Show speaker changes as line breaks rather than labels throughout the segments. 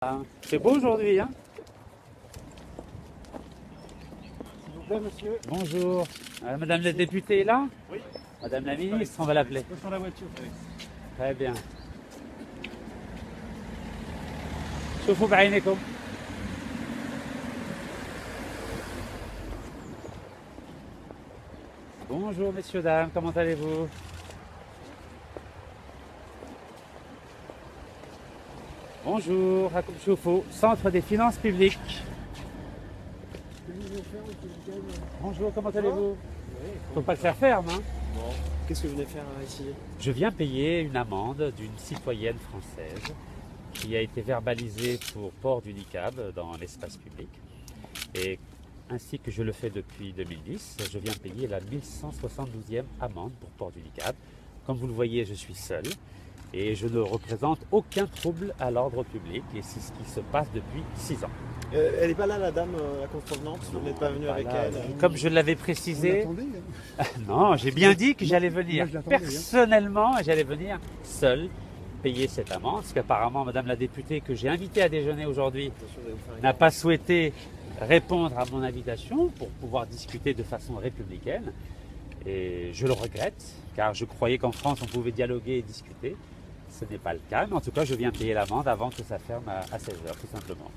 Ah, c'est beau aujourd'hui, hein?
S'il vous plaît, monsieur.
Bonjour. Madame la députée est là?
Oui.
Madame la ministre, on va l'appeler.
Sur la voiture.
Très bien. شوفوا بعينكم. Bonjour messieurs, dames, comment allez-vous? Bonjour, Hakoum Choufou, Centre des finances publiques. Bonjour, comment allez-vous? Faut pas le faire ferme, hein?
Bon. Qu'est-ce que vous venez faire ici?
Je viens payer une amende d'une citoyenne française qui a été verbalisée pour port du niqab dans l'espace public. Et ainsi que je le fais depuis 2010, je viens payer la 1172e amende pour port du niqab. Comme vous le voyez, je suis seul et je ne représente aucun trouble à l'ordre public et c'est ce qui se passe depuis 6 ans.
Elle n'est pas là, la dame, la contrevenante? Vous n'êtes pas venu avec
Voilà.
elle?
Comme je l'avais précisé, non, j'ai bien dit que j'allais venir personnellement, j'allais venir seul payer cette amende, parce qu'apparemment Madame la députée que j'ai invitée à déjeuner aujourd'hui n'a pas souhaité répondre à mon invitation pour pouvoir discuter de façon républicaine. Et je le regrette, car je croyais qu'en France on pouvait dialoguer et discuter. Ce n'est pas le cas, mais en tout cas je viens payer l'amende avant que ça ferme à 16 h, tout simplement.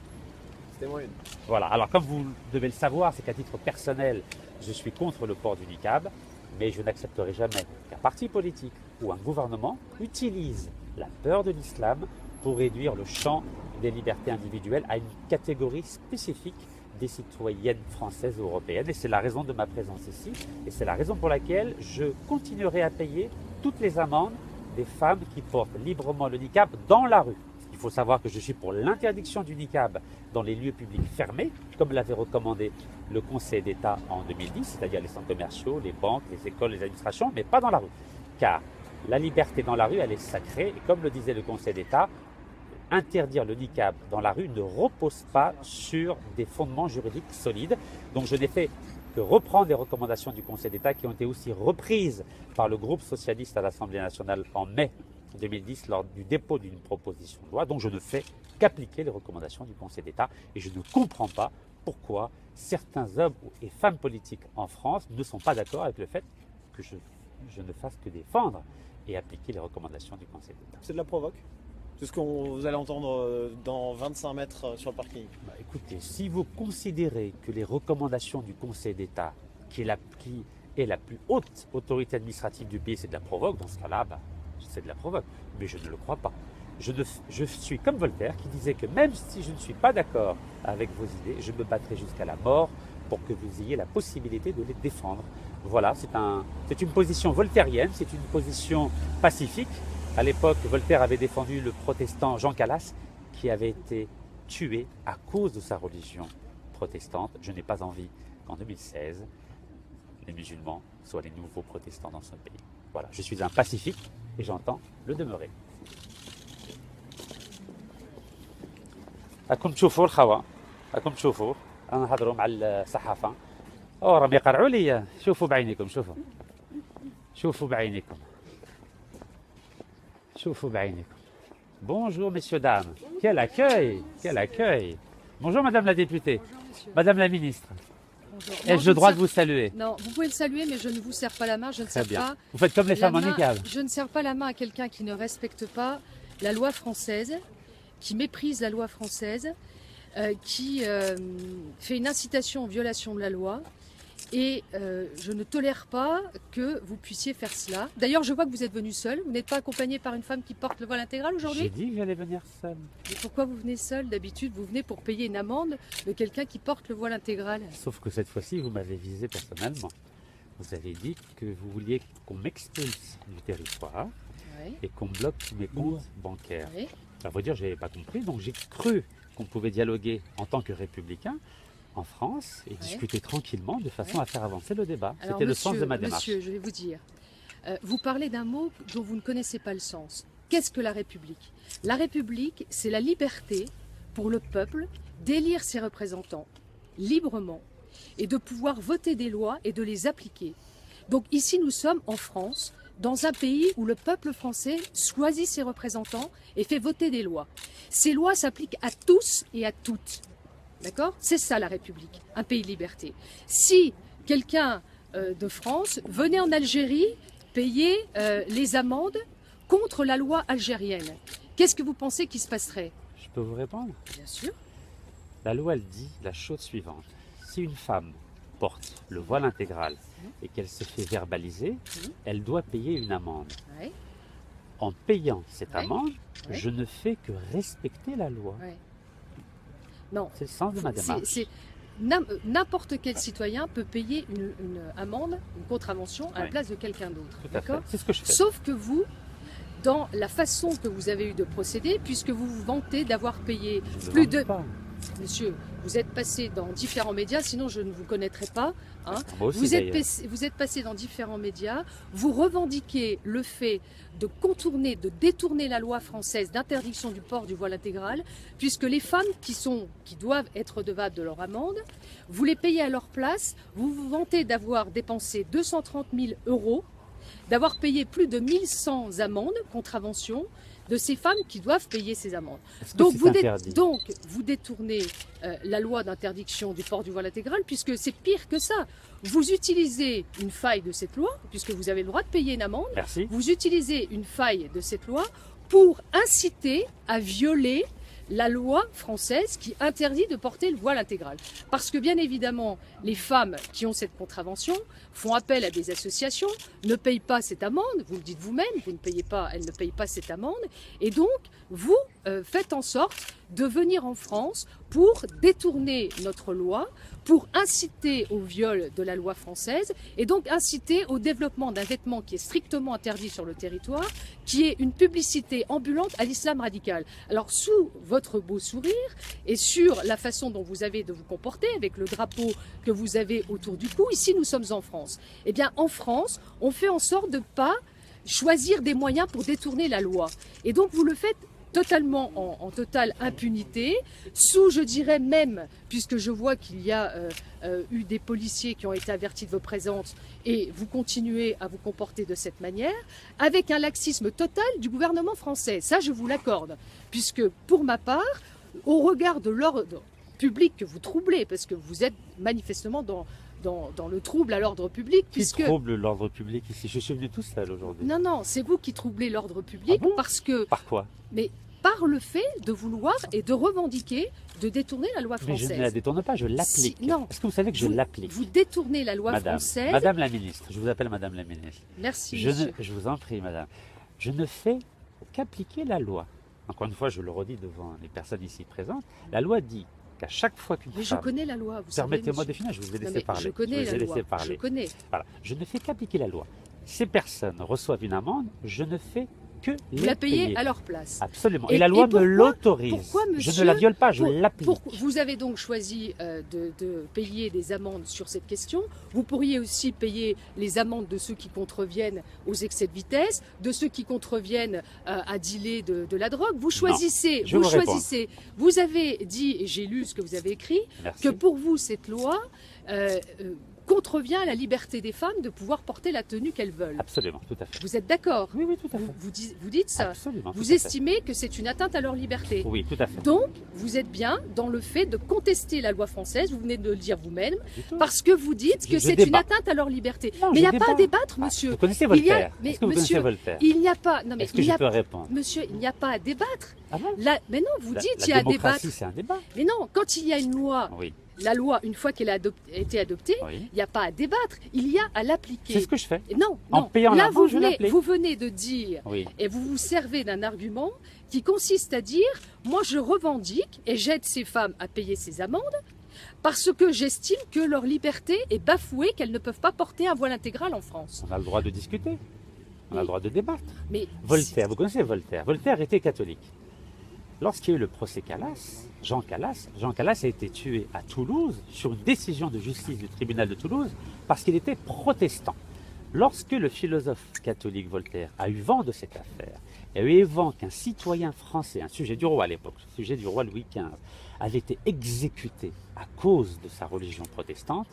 C'était moyen.
Voilà, alors comme vous devez le savoir, c'est qu'à titre personnel, je suis contre le port du niqab, mais je n'accepterai jamais qu'un parti politique ou un gouvernement utilise la peur de l'islam pour réduire le champ des libertés individuelles à une catégorie spécifique des citoyennes françaises ou européennes. Et c'est la raison de ma présence ici, et c'est la raison pour laquelle je continuerai à payer toutes les amendes des femmes qui portent librement le niqab dans la rue. Il faut savoir que je suis pour l'interdiction du niqab dans les lieux publics fermés, comme l'avait recommandé le Conseil d'État en 2010, c'est-à-dire les centres commerciaux, les banques, les écoles, les administrations, mais pas dans la rue. Car la liberté dans la rue, elle est sacrée, et comme le disait le Conseil d'État, interdire le niqab dans la rue ne repose pas sur des fondements juridiques solides. Donc je n'ai fait que reprendre les recommandations du Conseil d'État qui ont été aussi reprises par le groupe socialiste à l'Assemblée nationale en mai 2010 lors du dépôt d'une proposition de loi. Donc je ne fais qu'appliquer les recommandations du Conseil d'État et je ne comprends pas pourquoi certains hommes et femmes politiques en France ne sont pas d'accord avec le fait que je ne fasse que défendre et appliquer les recommandations du Conseil d'État.
C'est de la provoque? C'est ce que vous allez entendre dans 25 mètres sur le parking.
Écoutez, si vous considérez que les recommandations du Conseil d'État, qui est la plus haute autorité administrative du pays, c'est de la provoque, dans ce cas-là, c'est de la provoque. Mais je ne le crois pas. Je suis comme Voltaire qui disait que même si je ne suis pas d'accord avec vos idées, je me battrai jusqu'à la mort pour que vous ayez la possibilité de les défendre. Voilà, c'est une position voltairienne, c'est une position pacifique. À l'époque, Voltaire avait défendu le protestant Jean Calas, qui avait été tué à cause de sa religion protestante. Je n'ai pas envie qu'en 2016, les musulmans soient les nouveaux protestants dans ce pays. Voilà, je suis un pacifique et j'entends le demeurer. راكم تشوفوا الخوا راكم تشوفوا انا نهضروا مع الصحافه راهم يقرعوا لي شوفوا بعينيكم شوفوا بعينيكم شوفوا بعينيكم. Bonjour messieurs dames, quel accueil, quel accueil. Bonjour madame la députée.
Bonjour,
Madame la ministre,
bonjour.
ai-je le droit de vous saluer?
Non, vous pouvez le saluer, mais je ne vous serre pas la main. Je ne
Très
serre
bien.
pas
Vous faites comme les femmes en
main-
niqab.
Je ne serre pas la main à quelqu'un qui ne respecte pas la loi française, qui méprise la loi française, qui fait une incitation en violation de la loi. Et je ne tolère pas que vous puissiez faire cela. D'ailleurs, je vois que vous êtes venu seul. Vous n'êtes pas accompagné par une femme qui porte le voile intégral
J'ai
aujourd'hui.
dit que j'allais venir seul.
Et pourquoi vous venez seul? D'habitude, vous venez pour payer une amende de quelqu'un qui porte le voile intégral.
Sauf que cette fois-ci, vous m'avez visé personnellement. Vous avez dit que vous vouliez qu'on m'expulse du territoire
Oui.
et qu'on bloque tous mes comptes bancaires.
Oui.
À vrai dire, je n'avais pas compris, donc j'ai cru qu'on pouvait dialoguer en tant que républicain en France et discuter tranquillement de façon à faire avancer le débat.
Alors,
C'était le sens de ma démarche.
Monsieur, je vais vous dire, vous parlez d'un mot dont vous ne connaissez pas le sens. Qu'est-ce que la République? La République, c'est la liberté pour le peuple d'élire ses représentants librement et de pouvoir voter des lois et de les appliquer. Donc ici, nous sommes en France, dans un pays où le peuple français choisit ses représentants et fait voter des lois. Ces lois s'appliquent à tous et à toutes. D'accord? C'est ça la République, un pays de liberté. Si quelqu'un de France venait en Algérie payer les amendes contre la loi algérienne, qu'est-ce que vous pensez qui se passerait?
Je peux vous répondre?
Bien sûr.
La loi, elle dit la chose suivante. Si une femme porte le voile intégral et qu'elle se fait verbaliser, elle doit payer une amende.
Ouais.
En payant cette
Ouais.
amende,
Ouais.
je ne fais que respecter la loi.
Ouais. Non.
C'est le sens de ma démarche.
N'importe quel citoyen peut payer une amende, une contravention à la
Oui.
place de quelqu'un d'autre.
Tout à fait.
D'accord?
C'est ce que je fais.
Sauf que vous, dans la façon que vous avez eu de procéder, puisque vous vous vantez d'avoir payé
Je ne
plus
demande
de...
pas.
Monsieur, vous êtes passé dans différents médias, sinon je ne vous connaîtrais pas. Hein.
Moi aussi,
Vous
d'ailleurs.
êtes passé dans différents médias, vous revendiquez le fait de contourner, de détourner la loi française d'interdiction du port du voile intégral, puisque les femmes qui doivent être redevables de leur amende, vous les payez à leur place, vous vous vantez d'avoir dépensé 230 000 €, d'avoir payé plus de 1100 amendes, contraventions, de ces femmes qui doivent payer ces amendes.
Est-ce que
Donc
c'est
vous,
interdit?
vous détournez la loi d'interdiction du port du voile intégral, puisque c'est pire que ça. Vous utilisez une faille de cette loi, puisque vous avez le droit de payer une amende,
Merci.
vous utilisez une faille de cette loi pour inciter à violer la loi française qui interdit de porter le voile intégral. Parce que bien évidemment, les femmes qui ont cette contravention font appel à des associations, ne payent pas cette amende, vous le dites vous-même, vous ne payez pas, elles ne payent pas cette amende, et donc vous faites en sorte de venir en France pour détourner notre loi, pour inciter au viol de la loi française et donc inciter au développement d'un vêtement qui est strictement interdit sur le territoire, qui est une publicité ambulante à l'islam radical. Alors sous votre beau sourire et sur la façon dont vous avez de vous comporter avec le drapeau que vous avez autour du cou, ici nous sommes en France. Eh bien en France, on fait en sorte de ne pas choisir des moyens pour détourner la loi. Et donc vous le faites totalement en totale impunité, sous, je dirais même, puisque je vois qu'il y a eu des policiers qui ont été avertis de vos présences et vous continuez à vous comporter de cette manière, avec un laxisme total du gouvernement français. Ça, je vous l'accorde, puisque pour ma part, au regard de l'ordre public que vous troublez, parce que vous êtes manifestement dans le trouble à l'ordre public.
Qui trouble l'ordre public ici? Je suis venu tout seul aujourd'hui.
Non, non, c'est vous qui troublez l'ordre public
Ah bon?
parce que...
Par quoi?
Mais par le fait de vouloir et de revendiquer de détourner la loi
Mais
française.
je ne la détourne pas, je l'applique.
Si, non.
Est-ce que vous savez que je l'applique?
Vous détournez la loi française.
Madame la ministre, je vous appelle Madame la ministre.
Merci,
Je vous en prie, madame. Je ne fais qu'appliquer la loi. Encore une fois, je le redis devant les personnes ici présentes. La loi dit qu'à chaque fois qu'une
Mais je
femme...
connais la loi, vous
Permettez-moi
savez,
de finir, je vous ai
Non,
laissé
mais
parler.
je connais
vous ai
la
laissé
loi,
parler.
je connais.
Voilà. Je ne fais qu'appliquer la loi. Ces personnes reçoivent une amende, je ne fais que
Vous
les
la payez
payer.
à leur place.
Absolument.
Et-
Et la loi
et pourquoi-
me l'autorise.
pourquoi,
Je
monsieur,
ne la viole pas, je l'applique.
Vous avez donc choisi de payer des amendes sur cette question. Vous pourriez aussi payer les amendes de ceux qui contreviennent aux excès de vitesse, de ceux qui contreviennent à dealer de la drogue. Vous choisissez,
je vous réponds.
Vous avez dit, et j'ai lu ce que vous avez écrit,
Merci.
que pour vous, cette loi contrevient à la liberté des femmes de pouvoir porter la tenue qu'elles veulent.
Absolument, tout à fait.
Vous êtes d'accord?
Oui, oui, tout à fait.
Vous dites ça.
Absolument. tout
Vous
à fait.
estimez que c'est une atteinte à leur liberté.
Oui, tout à fait.
Donc, vous êtes bien dans le fait de contester la loi française, vous venez de le dire vous-même,
Du tout.
parce que vous dites que
Je
c'est
débat.
une atteinte à leur liberté.
Non,
Mais il
je
n'y a pas à
débat.
débattre,
Ah,
monsieur.
vous connaissez
Il y a-
Voltaire?
mais
Est-ce que vous
monsieur,
connaissez Voltaire?
Il n'y a pas... Non, mais
Est-ce que
il y
je
a...
peux répondre?
Monsieur, il n'y a pas à débattre.
Ah bon?
Mais non, vous dites
La
qu'il y a à débattre.
démocratie, c'est un débat.
Mais non, quand il y a une loi,
Oui,
la loi, une fois qu'elle a été adoptée,
oui.
il n'y a pas à débattre, il y a à
C'est
l'appliquer.
ce que je fais.
Et non,
En
non.
payant
Là,
l'impôt, je l'applique.
vous venez de dire
Oui.
et vous vous servez d'un argument qui consiste à dire « moi je revendique et j'aide ces femmes à payer ces amendes parce que j'estime que leur liberté est bafouée, qu'elles ne peuvent pas porter un voile intégral en France
On a le droit de discuter. On a
Mais-
le droit de débattre. ».
Mais
Voltaire, vous connaissez Voltaire? Voltaire était catholique. Lorsqu'il y a eu le procès Calas, Jean Calas a été tué à Toulouse sur une décision de justice du tribunal de Toulouse parce qu'il était protestant. Lorsque le philosophe catholique Voltaire a eu vent de cette affaire, et a eu vent qu'un citoyen français, un sujet du roi à l'époque, sujet du roi Louis XV, avait été exécuté à cause de sa religion protestante,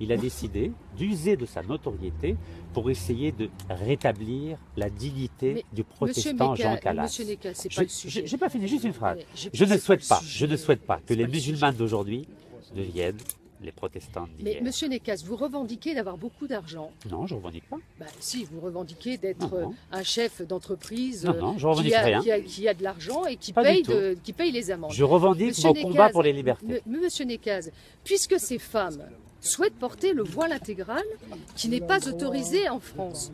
il a décidé d'user de sa notoriété pour essayer de rétablir la dignité
Mais,
du protestant Jean Calas.
Monsieur Necas, c'est pas le sujet.
J'ai pas fini, juste une phrase.
Mais
Je ne souhaite pas,
sujet.
je ne souhaite pas que
C'est
les
pas le
musulmans d'aujourd'hui deviennent les protestants
Mais
d'hier.
Monsieur Necas, vous revendiquez d'avoir beaucoup d'argent.
Non, je ne revendique pas.
Bah, si, vous revendiquez d'être
Non, non.
un chef d'entreprise
Non, non, je revendique rien.
qui a de l'argent et qui
Pas
paye,
du tout.
qui paye les amendes.
Je revendique
Monsieur
mon
Necas,
combat pour les libertés.
Monsieur Necas, puisque ces femmes souhaitent porter le voile intégral qui n'est pas autorisé en France,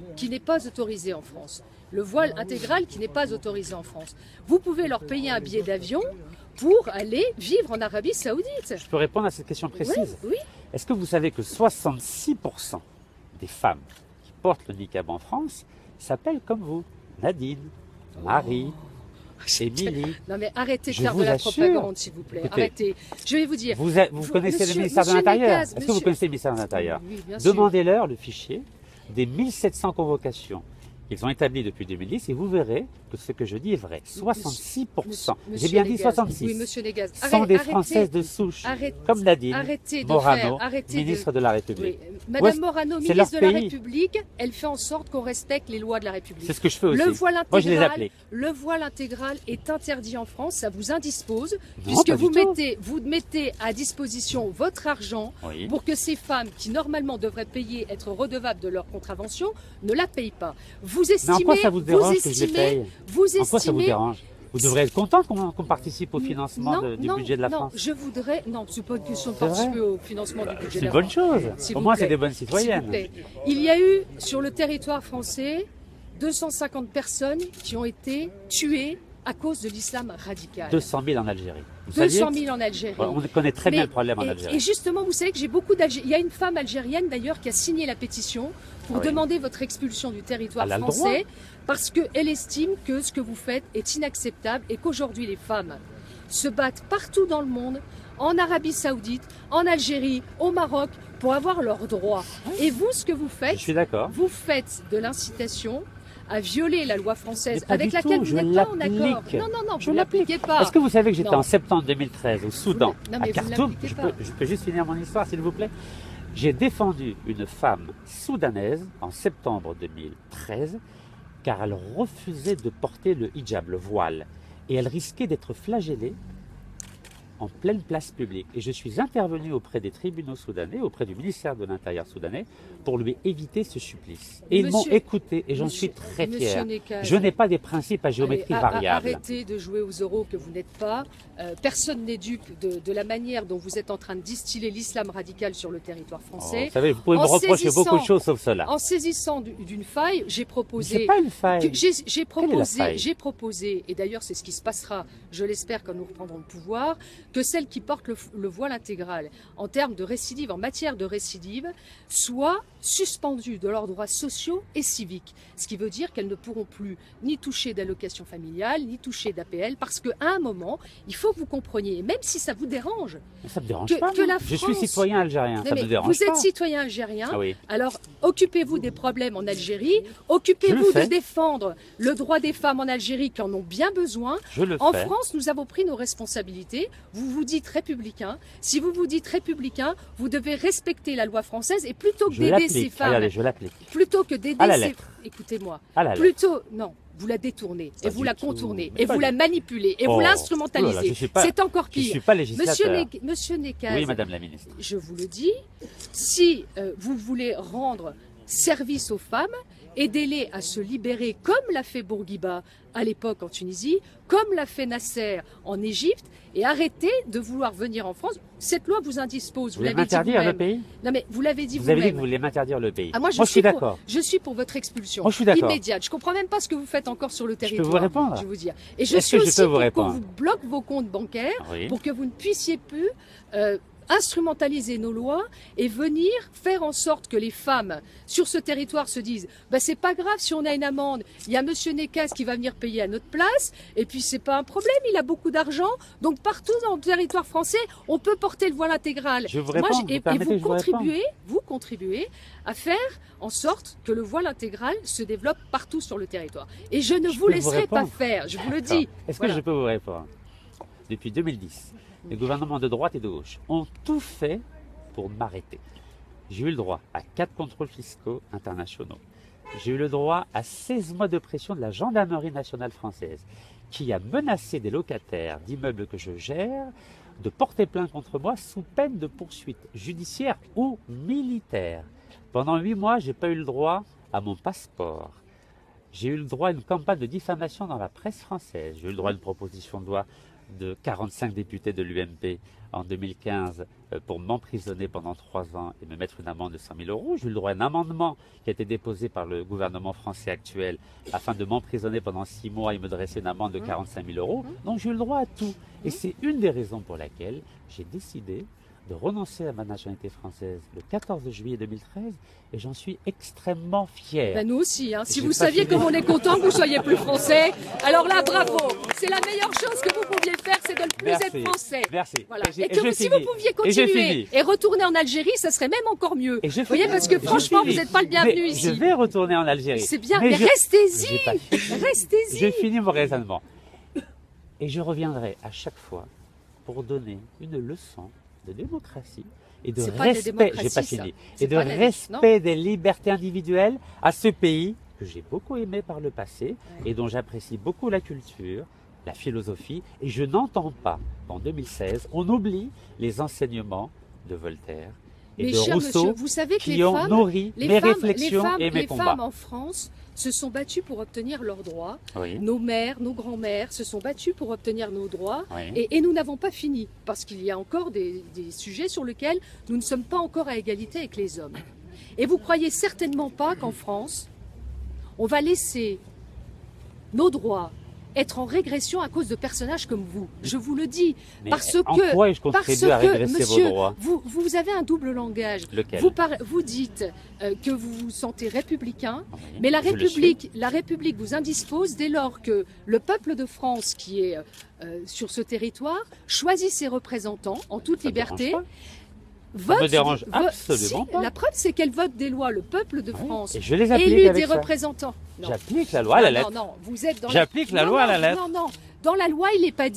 le voile intégral qui n'est pas autorisé en France, vous pouvez leur payer un billet d'avion pour aller vivre en Arabie Saoudite.
Je peux répondre à cette question précise?
Oui, oui.
Est-ce que vous savez que 66% des femmes qui portent le niqab en France s'appellent comme vous? Nadine, Marie, Émilie.
Non mais arrêtez de
Je
faire
vous
de la
assure.
propagande, s'il vous plaît.
Écoutez,
Arrêtez. Je vais vous dire.
Vous connaissez le
monsieur-
ministère de
monsieur
l'Intérieur?
Necas,
Est-ce que vous
monsieur-
connaissez le ministère de l'Intérieur?
Oui, bien sûr.
Demandez-leur le fichier des 1700 convocations qu'ils ont établies depuis 2010 et vous verrez que ce que je dis est vrai. 66%. J'ai bien dit
Legaz.
66.
Oui, monsieur Legaz.
Sont des Françaises de souche, comme Nadine
arrêtez de
Morano,
faire- arrêtez
ministre
de-
de la République.
Oui.
Ouais,
Madame Morano,
c'est leur
ministre de la
pays.
République, elle fait en sorte qu'on respecte les lois de la République.
C'est ce que je fais aussi.
Le voile
Moi, je les
intégral,
applique.
le voile intégral est interdit en France, ça vous indispose,
Non,
puisque
pas du
vous
tout.
mettez à disposition votre argent
Oui.
pour que ces femmes qui normalement devraient payer, être redevables de leur contravention, ne la payent pas. Vous
Mais
estimez,
en quoi ça vous dérange que je les paye?
vous
En quoi ça vous
estimez,
dérange? Vous devrez être content qu'on participe au financement du budget de la France.
je voudrais. Non, c'est pas une question de
C'est vrai.
participer au financement du budget
C'est
de
une
la
bonne
France.
chose.
S'il
Au
vous
moins,
plaît.
c'est des bonnes
S'il vous
citoyennes.
plaît. Il y a eu sur le territoire français 250 personnes qui ont été tuées à cause de l'islam radical.
200 000 en Algérie. Vous
200
saviez
000 en Algérie.
Ouais, on connaît très bien le problème en
et
Algérie.
justement, vous savez que j'ai beaucoup d'Algériens. Il y a une femme algérienne d'ailleurs qui a signé la pétition pour
Ah oui.
demander votre expulsion du territoire
Elle a le
français parce qu'elle estime que ce que vous faites est inacceptable et qu'aujourd'hui les femmes se battent partout dans le monde, en Arabie Saoudite, en Algérie, au Maroc, pour avoir leurs droits. Et vous, ce que vous
Je
faites,
suis d'accord.
vous faites de l'incitation à violer la loi française
Mais pas
avec
du
laquelle
tout,
vous
je
n'êtes pas en accord.
l'applique.
Non, non, non,
Je
vous ne l'appliquez pas.
Est-ce que vous savez que j'étais
Non.
en septembre 2013 au Soudan,
Non,
à
mais vous
Khartoum?
l'appliquez
Je
pas.
peux juste finir mon histoire, s'il vous plaît. J'ai défendu une femme soudanaise en septembre 2013 car elle refusait de porter le hijab, le voile, et elle risquait d'être flagellée en pleine place publique. Et je suis intervenu auprès des tribunaux soudanais, auprès du ministère de l'Intérieur soudanais, pour lui éviter ce supplice. Et ils m'ont
Monsieur-
écouté, et j'en
Monsieur-
suis très
Monsieur
fier.
Necas,
Je n'ai pas des principes à géométrie
allez,
variable.
Arrêtez de jouer aux euros que vous n'êtes pas. Personne n'est dupe de la manière dont vous êtes en train de distiller l'islam radical sur le territoire
Oh,
français.
vous savez, vous pouvez me
En
reprocher
saisissant-
beaucoup de choses sauf cela.
En saisissant d'une faille, j'ai
C'est
proposé.
pas une faille.
J'ai
Quelle est la faille
proposé, et d'ailleurs c'est ce qui se passera, je l'espère, quand nous reprendrons le pouvoir, que celles qui portent le voile intégral, en termes de récidive, en matière de récidive, soient suspendues de leurs droits sociaux et civiques. Ce qui veut dire qu'elles ne pourront plus ni toucher d'allocation familiale, ni toucher d'APL, parce qu'à un moment, il faut que vous compreniez, même si ça vous dérange,
Mais ça me dérange
que-
pas.
que
moi.
la
Je suis
France-
citoyen algérien,
Non,
ça
mais
me dérange
vous
pas.
êtes citoyen algérien,
Ah oui.
alors occupez-vous des problèmes en Algérie,
Je
occupez-vous
le fais.
de défendre le droit des femmes en Algérie qui en ont bien besoin.
Je le
En
fais.
France, nous avons pris nos responsabilités. Vous vous dites républicain. Si vous vous dites républicain, vous devez respecter la loi française et plutôt que
Je
d'aider ces
l'applique.
femmes,
Regardez, je l'applique.
plutôt que d'aider
À la
ces
lettre.
écoutez-moi,
À la lettre.
plutôt non, vous la détournez
Pas
et vous
du
la
tout.
contournez
Mais
et
pas
vous
du
la
tout.
manipulez et vous
Oh, oh là là,
l'instrumentalisez.
je suis pas-
C'est encore
Je ne
pire.
suis pas législateur.
Monsieur Necas,
Oui, Madame la Ministre.
je vous le dis, si vous voulez rendre service aux femmes, aidez-les à se libérer comme l'a fait Bourguiba à l'époque en Tunisie, comme l'a fait Nasser en Égypte, et arrêtez de vouloir venir en France. Cette loi vous indispose,
Vous
vous
voulez
l'avez dit
m'interdire le
vous-même.
pays?
Non mais vous l'avez dit
Vous avez dit que
vous-même.
vous voulez m'interdire le pays.
Ah, moi,
je suis
pour-
d'accord.
Je suis pour votre expulsion.
Moi, je suis d'accord.
Immédiate. Je comprends même pas ce que vous faites encore sur le
peux
territoire.
vous répondre
Je vais vous dire. Et je
Est-ce
suis
que je
aussi
peux vous
pour qu'on
répondre
vous bloque vos comptes bancaires
Oui.
pour que vous ne puissiez plus instrumentaliser nos lois et venir faire en sorte que les femmes sur ce territoire se disent bah, c'est pas grave si on a une amende, il y a monsieur Necas qui va venir payer à notre place et puis c'est pas un problème, il a beaucoup d'argent, donc partout dans le territoire français on peut porter le voile intégral.
Je vous réponds, vous
et
permettez que je vous
vous contribuez à faire en sorte que le voile intégral se développe partout sur le territoire. Et je ne
Je
vous
peux vous
laisserai pas
répondre
faire, je vous le
D'accord.
dis.
Est-ce
Voilà.
que je peux vous répondre? Depuis 2010, les gouvernements de droite et de gauche ont tout fait pour m'arrêter. j'ai eu le droit à 4 contrôles fiscaux internationaux. J'ai eu le droit à 16 mois de pression de la gendarmerie nationale française, qui a menacé des locataires d'immeubles que je gère de porter plainte contre moi sous peine de poursuite judiciaire ou militaire. Pendant 8 mois, je n'ai pas eu le droit à mon passeport. J'ai eu le droit à une campagne de diffamation dans la presse française. J'ai eu le droit à une proposition de loi de 45 députés de l'UMP en 2015 pour m'emprisonner pendant 3 ans et me mettre une amende de 100 000 euros. J'ai eu le droit à un amendement qui a été déposé par le gouvernement français actuel afin de m'emprisonner pendant 6 mois et me dresser une amende de 45 000 euros. Donc j'ai eu le droit à tout. Et c'est une des raisons pour laquelle j'ai décidé de renoncer à ma nationalité française le 14 juillet 2013 et j'en suis extrêmement fier.
Ben nous aussi, hein. Si
J'ai
vous
pas
saviez
fini.
comme on est content que vous soyez plus français, alors là, bravo. C'est la meilleure chose que vous pouviez faire, c'est de ne plus
Merci.
être français.
Merci.
Voilà.
Et j'ai-
Et
et
que
je
si
finis.
vous pouviez
Et je
continuer
finis.
et retourner en Algérie, ça serait même encore mieux.
Et je
Vous voyez,
finis.
parce que
Et je
franchement,
finis.
vous n'êtes pas le bienvenu ici.
Je vais retourner en Algérie.
C'est bien, mais
j'ai
restez-y.
pas fini.
Restez-y.
J'ai fini mon raisonnement. Et je reviendrai à chaque fois pour donner une leçon de démocratie et de
C'est pas de la
respect,
démocratie,
j'ai pas
ça.
fini,
C'est
et de
pas la-
respect des libertés individuelles à ce pays que j'ai beaucoup aimé par le passé et dont j'apprécie beaucoup la culture, la philosophie, et je n'entends pas qu'en 2016, on oublie les enseignements de Voltaire et
Mais
de
cher
Rousseau
monsieur, vous savez que
qui
les
ont
femmes,
nourri mes réflexions et mes
les
combats.
femmes en France se sont battues pour obtenir leurs droits.
Oui,
Nos mères, nos grands-mères se sont battues pour obtenir nos droits.
oui.
Et nous n'avons pas fini, parce qu'il y a encore des sujets sur lesquels nous ne sommes pas encore à égalité avec les hommes. Et vous croyez certainement pas qu'en France, on va laisser nos droits être en régression à cause de personnages comme vous. Je vous le dis.
Mais
Parce
en
que,
quoi ai-je
parce
contribué à
que,
régresser
monsieur,
vos droits?
vous avez un double langage.
Lequel?
Vous dites que vous vous sentez républicain,
Oui,
mais la
je le suis.
République vous indispose dès lors que le peuple de France qui est sur ce territoire choisit ses représentants en toute
Ça me
liberté.
dérange
Vote,
me dérange
vo-
absolument
si,
pas.
La preuve, c'est qu'elle vote des lois, le peuple de
Oui,
France,
et je les applique
élu
avec
des
ça.
représentants. Non.
J'applique la loi à la
Non,
lettre.
non, vous êtes dans
J'applique la loi à la lettre.
Non, non. Dans la loi, il n'est pas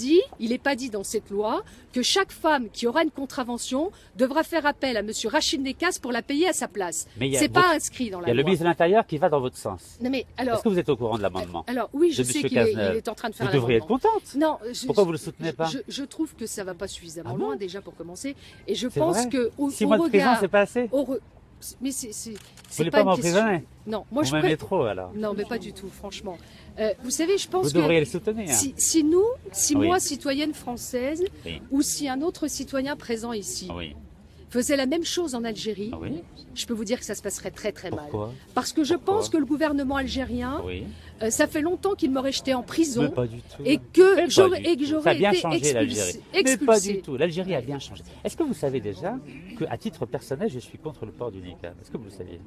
dit dans cette loi que chaque femme qui aura une contravention devra faire appel à M. Rachid Nekas pour la payer à sa place.
Mais il y a
C'est
votre-
pas inscrit dans
Il
la
y a le
loi.
ministre de l'Intérieur qui va dans votre sens.
Non, mais alors,
Est-ce que vous êtes au courant de l'amendement
alors oui, je
de
sais
M.
qu'il est,
Cazeneuve?
il est en train de faire
Vous
un
devriez être
amendement.
contente.
Non,
Pourquoi vous le soutenez pas
je trouve que ça va pas suffisamment
Ah bon
loin déjà pour commencer. Et je
C'est
pense
vrai
que au
6 mois de prison,
regard,
c'est pas assez.
mais c'est
Vous
c'est
voulez
pas
pas
une question.
m'emprisonner?
Non, moi
Vous
je
m'aimez trop alors.
Non, mais pas du tout, franchement. Vous savez, je pense
Vous
que
devriez le soutenir.
si
Oui.
moi, citoyenne française,
Oui.
ou si un autre citoyen présent ici
Oui.
faisait la même chose en Algérie,
Ah oui.
je peux vous dire que ça se passerait très très mal.
Pourquoi?
Parce que je
Pourquoi
pense que le gouvernement algérien,
Oui.
ça fait longtemps qu'il m'aurait jeté en
Mais
prison
pas du tout.
et que
Mais pas
j'aurais
du
et que
tout.
j'aurais
Ça a bien
été
changé l'Algérie. Mais pas
expulsée.
du tout. L'Algérie a bien changé. Est-ce que vous savez déjà qu'à titre personnel, je suis contre le port du niqab? Est-ce que vous le saviez?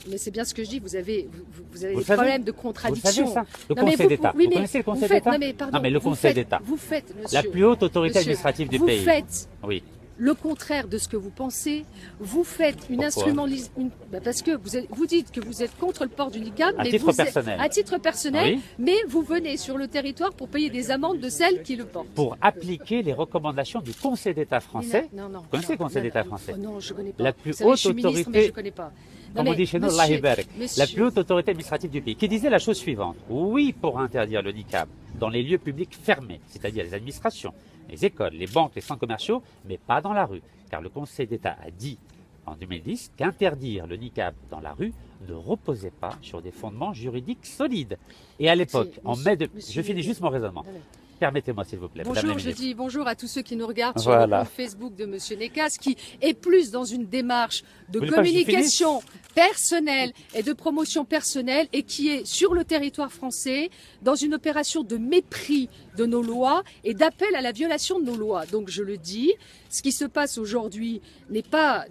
Mais c'est bien ce que je dis, vous avez
Vous
des
le savez
problèmes de
Vous
contradiction.
savez ça? Le
Non, mais
Conseil d'État.
oui,
Vous
mais
connaissez le Conseil
vous faites-
d'État?
Non, mais pardon,
Non, mais le
vous
Conseil
faites-
d'État.
Vous faites, monsieur.
La plus haute autorité
Monsieur,
administrative du
vous
pays.
faites
Oui.
le contraire de ce que vous pensez. Vous faites une
Pourquoi
instrumentalisation. Parce que vous dites que vous êtes contre le port du niqab,
À
mais
titre
vous êtes-
personnel.
à titre personnel,
Oui.
mais vous venez sur le territoire pour payer des amendes de celles qui le portent.
Pour appliquer les recommandations du Conseil d'État français.
Non, non.
Vous connaissez le Conseil d'État français?
Non, je connais pas.
La plus
Vous savez,
haute
je suis ministre,
autorité-
mais je connais pas. Non,
Comme on
mais
dit chez nous,
monsieur-
Allah Ibarak,
monsieur-
la plus haute autorité administrative du pays, qui disait la chose suivante. Oui, pour interdire le niqab dans les lieux publics fermés, c'est-à-dire les administrations, les écoles, les banques, les centres commerciaux, mais pas dans la rue. Car le Conseil d'État a dit en 2010 qu'interdire le niqab dans la rue ne reposait pas sur des fondements juridiques solides. Et à l'époque, en mai de...
monsieur-
Je finis juste mon raisonnement.
Non, mais-
Permettez-moi, s'il vous plaît. Madame la
Bonjour, je
ministre.
dis bonjour à tous ceux qui nous regardent sur
Voilà.
le compte Facebook de Monsieur Nekas, qui est plus dans une démarche de
Vous voulez pas que j'y
communication personnelle et de promotion personnelle et qui est sur le territoire français dans une opération de mépris de nos lois et d'appel à la violation de nos lois. Donc je le dis, ce qui se passe aujourd'hui n'est pas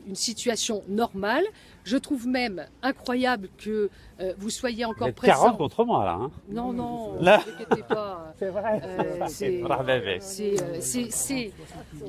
une situation normale. Je trouve même incroyable que vous soyez
Vous
encore
êtes 40
présent.
contre moi, là. Hein.
Non, non,
Là.
ne vous inquiétez pas. pas.
C'est vrai.
C'est-
vrai.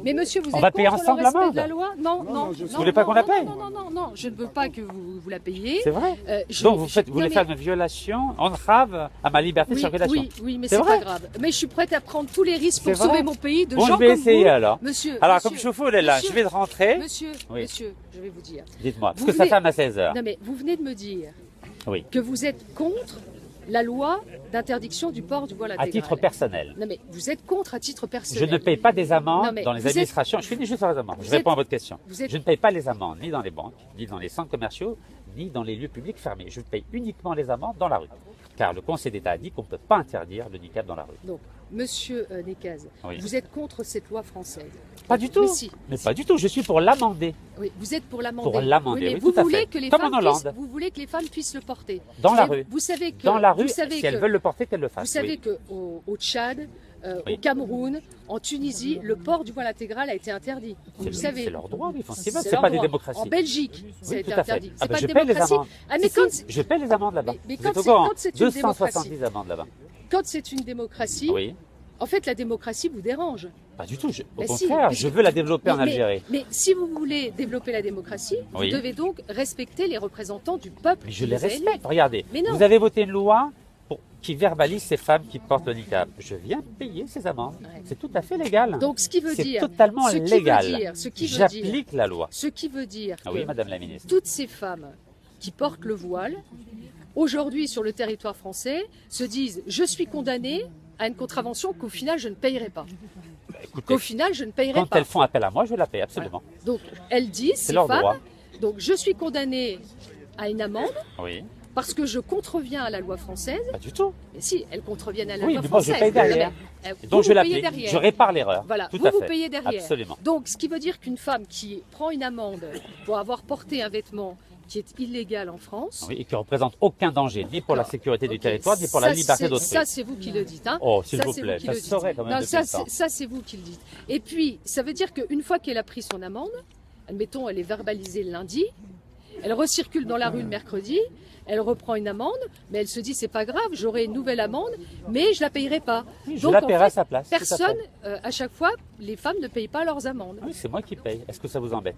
Mais monsieur, vous
On
êtes
va payer
contre
ensemble
le respect
l'amende.
de la loi? Non.
Vous voulez pas qu'on la paye?
Non, je ne veux pas que vous la payiez.
C'est vrai. Donc vous voulez faire une violation, entrave à ma liberté de circulation.
Oui, mais
C'est
c'est
vrai.
pas grave. Mais je suis prête à prendre tous les risques pour
C'est vrai.
sauver mon pays de
Bon,
gens
je vais
comme
essayer
vous.
alors.
Monsieur,
Alors
monsieur,
comme chauffe-eau est là,
monsieur,
je vais rentrer.
Monsieur,
Oui.
monsieur, je vais vous dire.
Dites-moi, parce
Vous
que ça
venez-
ferme à 16h.
Non mais vous venez de me dire
Oui.
que vous êtes contre la loi d'interdiction du port du voile
À
intégral.
titre personnel.
Non mais vous êtes contre à titre
Je
personnel.
ne paye pas des amendes
Non, mais
dans les
vous êtes-
administrations. Je finis juste sur les amendes. Je
Vous
réponds
êtes-
à votre question.
vous êtes-
Je ne paye pas les amendes ni dans les banques, ni dans les centres commerciaux, ni dans les lieux publics fermés. Je paye uniquement les amendes dans la rue. Car le Conseil d'État a dit qu'on ne peut pas interdire le niqab dans la rue.
Donc, monsieur Nekaz,
Oui.
vous êtes contre cette loi française.
Pas du tout.
Mais si.
Mais pas du tout. Je suis pour l'amender.
Oui, vous êtes pour l'amender.
Pour l'amender,
mais
oui,
vous
tout à
voulez
fait.
que les
Comme
femmes
en Hollande.
vous voulez que les femmes puissent le porter.
Dans la
Mais
rue.
Vous savez que
Dans la rue,
vous savez
si elles
que-
veulent le porter, qu'elles le fassent.
Vous savez
oui.
que au Tchad,
Oui.
au Cameroun, en Tunisie, le port du voile intégral a été interdit. Vous savez.
C'est leur droit, oui, effectivement.
C'est
C'est
leur
pas des
droit.
démocraties.
En Belgique, ça a
Oui,
été
tout à fait.
interdit.
Ah
C'est
ben,
pas
je
une
paie les
démocratie.
amendes.
Ah, mais
Si,
quand,
si, je paie les amendes là-bas.
Mais
Vous
quand
êtes au
c'est-
courant
quand c'est une
270 amendes là-bas.
quand c'est une démocratie,
Oui.
en fait, la démocratie vous dérange.
Pas du tout. Au
Mais si,
contraire,
parce
je
que-
veux la développer en
Mais-
Algérie.
Mais si vous voulez développer la démocratie,
Oui.
vous devez donc respecter les représentants du peuple.
Mais je
qui
les
les a élus.
respecte. Regardez,
Mais non.
vous avez voté une loi qui verbalise ces femmes qui portent le niqab. Je viens payer ces amendes.
Ouais.
C'est tout à fait légal.
Donc, ce qui veut
C'est
dire,
totalement
ce qui veut
légal.
dire- ce qui veut dire-
J'applique la loi.
Ce qui veut dire
Ah
que
oui, Madame la Ministre.
toutes ces femmes qui portent le voile, aujourd'hui sur le territoire français, se disent « je suis condamnée à une contravention qu'au final je ne payerai pas ».
Écoutez,
Qu'au final je ne payerai
quand
pas.
elles font appel à moi, je la paye absolument.
Donc elles disent,
C'est
ces
leur
femmes,
droit.
donc je suis condamnée à une amende
Oui,
parce que je contreviens à la loi française.
pas du tout.
Et si, elles contreviennent à la
Oui,
loi
mais moi, je
française.
paye derrière.
Non, mais,
Et
vous,
donc je
vous payez
l'applique.
derrière.
Je répare l'erreur.
Voilà,
Tout
vous,
à
vous
fait.
payez derrière.
Absolument.
Donc, ce qui veut dire qu'une femme qui prend une amende pour avoir porté un vêtement qui est illégal en France,
Oui, et qui ne représente aucun danger, ni pour la sécurité du
ok,
territoire, ni pour la
ça,
liberté
c'est-
d'autrui.
Ça, c'est vous qui le dites. Hein.
Oh, s'il
Ça,
vous
c'est
plaît,
qui
ça
le
se
dites.
saurait quand même
Non,
depuis
ça,
le temps.
ça, c'est vous qui le dites. Et puis, ça veut dire qu'une fois qu'elle a pris son amende, admettons, elle est verbalisée le lundi, elle recircule dans la rue le mercredi, elle reprend une amende, mais elle se dit c'est pas grave, j'aurai une nouvelle amende, mais je la payerai pas.
Oui, je
Donc,
la
en
paierai à
fait,
sa place. tout à fait.
Personne, à chaque fois, les femmes ne payent pas leurs amendes.
Oui, c'est moi qui paye. Est-ce que ça vous embête?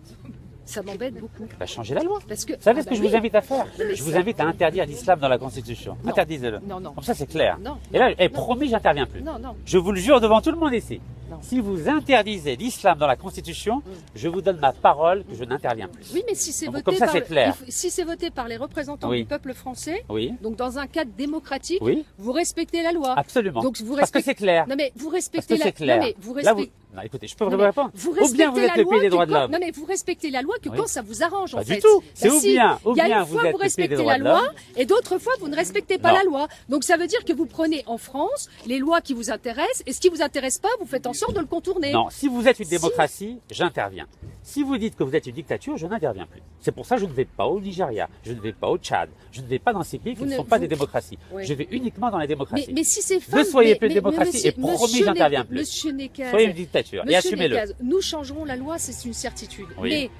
Ça m'embête beaucoup.
Bah, changez la loi.
Parce que,
Vous savez
ah
ce
bah
que je
oui.
vous invite à faire?
mais
Je vous
ça-
invite à interdire l'islam dans la Constitution.
Non.
Interdisez-le.
Non, non.
Comme ça, c'est clair.
Non.
Et là,
Non.
promis, j'interviens plus.
Non, non.
Je vous le jure devant tout le monde ici.
Non.
Si vous interdisez l'islam dans la Constitution, je vous donne ma parole que je n'interviens plus.
Oui, mais si c'est
Donc,
voté
comme ça,
par
c'est clair.
si c'est voté par les représentants
Oui.
du peuple français,
Oui,
donc dans un cadre démocratique,
oui,
vous respectez la loi.
absolument.
Donc vous
Parce que
respectez.
c'est clair.
Non mais vous
Parce
respectez
que
la.
c'est clair.
Non mais vous
Là,
respectez.
Non, écoutez, je peux
Non,
vous
mais
répondre.
vous
Ou bien
respectez
vous êtes
la
le
loi
pays des
que
droits de
quand-
l'homme.
Non mais vous respectez la loi que
Oui.
quand ça vous arrange en
Pas
fait.
du tout. C'est
Bah
ou
si,
bien
il y a une
vous
fois
êtes
vous
le pays des
respectez
droits
la
de
loi
l'homme.
et d'autres fois vous ne respectez pas
Non.
la loi. Donc ça veut dire que vous prenez en France les lois qui vous intéressent et ce qui vous intéresse pas, vous faites en sorte de le contourner.
Non, si vous êtes une
Si.
démocratie, j'interviens. Si vous dites que vous êtes une dictature, je n'interviens plus. C'est pour ça que je ne vais pas au Nigeria, je ne vais pas au Tchad, je ne vais pas dans ces pays qui
Vous
ne
ne-
sont pas
vous-
des démocraties.
Oui.
Je vais uniquement dans les démocraties.
Mais si ces femmes.
soyez
mais-
plus de
mais
démocratie et promis,
monsieur
j'interviens
Nekaz-
plus.
Monsieur Nekaz,
Soyez une dictature et
Monsieur
assumez-le.
Nekaz, nous changerons la loi, c'est une certitude.
Oui.
Mais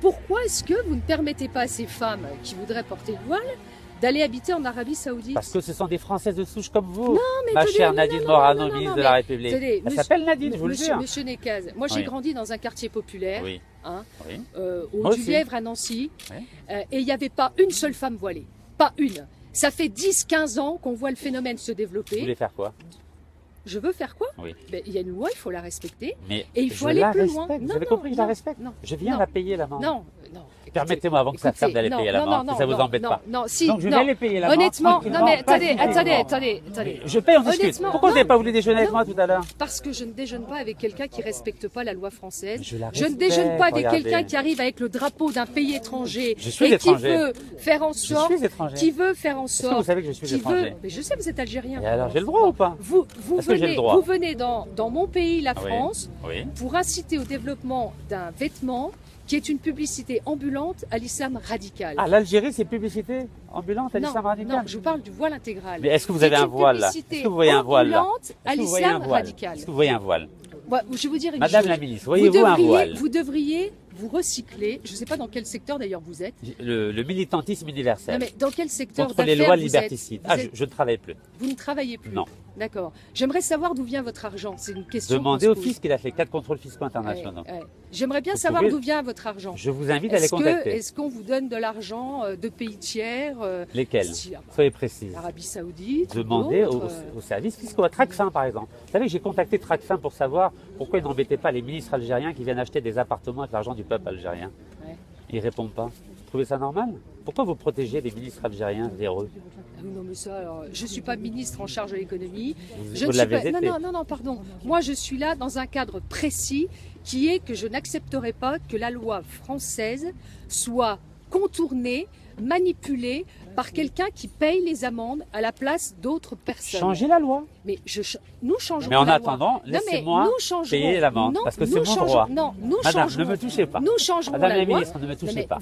pourquoi est-ce que vous ne permettez pas à ces femmes qui voudraient porter le voile d'aller habiter en Arabie Saoudite?
Parce que ce sont des Françaises de souche comme vous.
mais
Ma
attendez,
chère
non,
Nadine
non,
Morano,
non, non,
ministre
non,
de la
mais
République.
attendez,
Elle
monsieur-
s'appelle Nadine, je vous le
Monsieur,
jure.
Monsieur Nekaz, moi j'ai
Oui.
grandi dans un quartier populaire,
Oui,
hein,
oui.
au
Moi aussi.
Dulièvre à Nancy,
Oui.
et il n'y avait pas une seule femme voilée. Pas une. Ça fait 10-15 ans qu'on voit le phénomène se
Vous
développer.
voulez faire quoi?
Je veux faire quoi?
Oui.
Ben, il y a une loi, il faut la respecter.
Mais
Et il faut
je
aller
la
plus
respecte.
loin.
Vous
Non,
avez
non,
compris, je la
non,
respecte.
non,
Je viens
non.
la payer l'amende.
Non, non.
Permettez-moi avant que ça ferme d'aller payer l'amende, si ça vous embête pas.
Non, si,
Donc je
non.
vais aller payer l'amende.
Honnêtement,
tranquillement,
non mais
pacifiquement.
attendez.
Je paye, on discute.
Honnêtement,
Pourquoi vous
non.
n'avez pas voulu déjeuner avec
Non.
moi tout à l'heure?
Parce que je ne déjeune pas avec quelqu'un qui respecte pas la loi française.
Je la
Je ne
respecte,
déjeune pas avec
regardez.
quelqu'un qui arrive avec le drapeau d'un pays étranger
Je suis
et qui
étranger.
veut faire en
Je
sorte,
suis étranger.
qui veut faire en
Est-ce que
sorte,
vous savez que je suis
qui
étranger?
veut. Mais je sais, vous êtes algérien.
Et alors, j'ai le droit ou pas?
Vous
Est-ce que j'ai le
venez,
droit
vous venez dans mon pays, la
Oui.
France,
Oui.
pour inciter au développement d'un vêtement qui est une publicité ambulante à l'islam radical.
Ah, l'Algérie, c'est publicité ambulante à l'islam radical?
non, je vous parle du voile intégral.
Mais est-ce que vous
C'est
avez un
une
voile là?
publicité
Est-ce que vous voyez un voile là?
ambulante à
Est-ce que vous voyez un
l'islam
voile?
radical.
Est-ce que vous voyez un voile?
Ouais, je vais vous dire une
Madame
chose.
la ministre, voyez-vous un voile?
Vous devriez vous recycler. Je ne sais pas dans quel secteur d'ailleurs vous êtes.
Le militantisme
Non,
universel
mais dans quel secteur
contre les
d'affaires
lois
vous
liberticides.
êtes
Ah, je ne travaille plus.
Vous ne travaillez plus.
Non.
D'accord. J'aimerais savoir d'où vient votre argent. C'est une question.
Demandez au fisc, il a fait 4 contrôles fiscaux internationaux.
J'aimerais bien
Vous
savoir
pouvez-
d'où vient votre argent.
Je vous invite à les contacter.
Est-ce qu'on vous donne de l'argent de pays tiers
Lesquels?
style
Soyez précis.
Arabie Saoudite.
Demandez
d'autres,
aux services fiscaux, à Tracfin par exemple. Vous savez, j'ai contacté Tracfin pour savoir pourquoi ils n'embêtaient pas les ministres algériens qui viennent acheter des appartements avec l'argent du peuple algérien.
Ouais.
Ils répondent pas. Vous trouvez ça normal? Pourquoi vous protégez les ministres algériens véreux?
Ah oui, non, mais ça, alors, je ne suis pas ministre en charge de l'économie.
Vous
Je ne suis
l'avez
pas.
été.
Non, pardon. Moi, je suis là dans un cadre précis qui est que je n'accepterai pas que la loi française soit contournée, manipulée par quelqu'un qui paye les amendes à la place d'autres personnes.
Changez la loi.
Mais nous changerons
Mais en
la loi.
attendant,
Non, mais
laissez-moi
nous changerons-
payer l'amende,
non,
parce que
nous
c'est mon
changerons-
droit.
Non, nous
Madame,
changerons.
ne me touchez pas.
Nous changerons
Madame
la
la
loi.
ministre, ne me touchez
Non, mais
pas.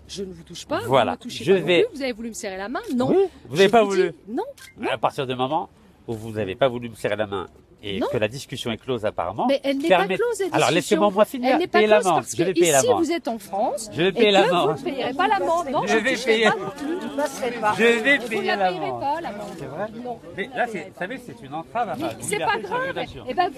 je ne vous touche pas.
Voilà.
Vous ne me touchez
Je
pas non
vais-
plus. Vous avez voulu me serrer la main? Non.
Oui, vous n'avez
Je
pas
vous
voulu.
dis non.
À partir du moment où vous n'avez pas voulu me serrer la main et
Non.
que la discussion est close apparemment.
Mais elle n'est pas
permettez-
close, cette
Alors
discussion.
laissez-moi finir.
Elle n'est pas
Payer
close
l'amende.
parce
Je vais
que
payer
ici,
l'amende.
vous êtes en France.
Je vais
et
payer
que
l'amende.
vous ne payerez pas l'amende. Non,
Je vais
toucherai
payer.
pas non plus. Je ne passerai pas.
Je vais
Vous
payer
ne la payerez
l'amende.
pas, l'amende.
C'est vrai?
Non.
Mais là, vous savez, c'est une entrave à ma
C'est
liberté
pas
de
grave.
circulation.
Eh ben,